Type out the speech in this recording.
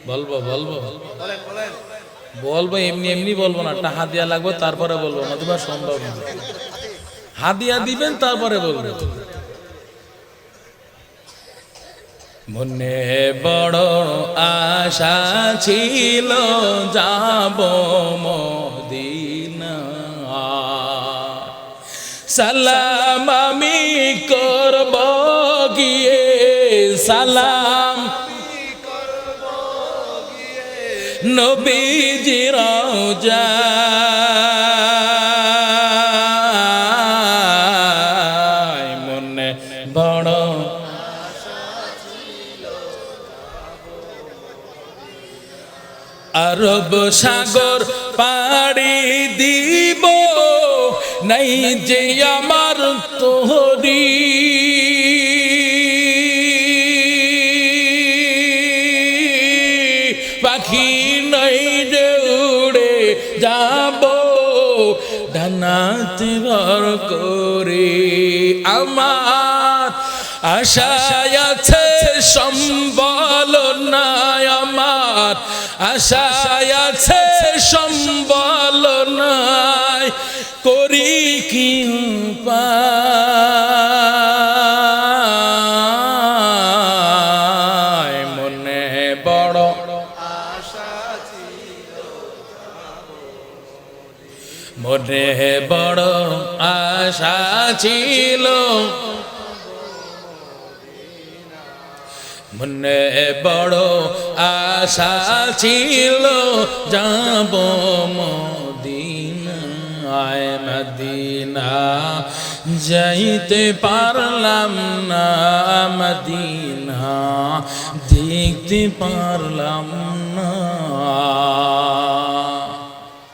বলবো বলবো বলবো, এমনি এমনি বলবো না, একটা হাদিয়া লাগবে তারপরে বলবো, নতুবা সম্ভব না। হাদিয়া দিবেন তারপরে বলবো। মনে বড় আশা ছিল যাব মদিনা, সালাম আমি করব গিয়ে, সালাম নবীজির রওজায়। মনে বড় আরব সাগর পাড়ি দিব, নাই যে আমার তোহরি, পাখি নাই যে উড়ে যাব ডানাতে ভর করে। আমার আশায় আছে সম্বল নাই, আমার আশায় আছে সম্বল নাই, করি কি উপায়। মনে বড় মনে বড় আশা ছিল, মনে বড় আশা ছিল যাব মদিনায়। মদিনা যাইতে পারলাম না, মদিনা দেখতে পারলাম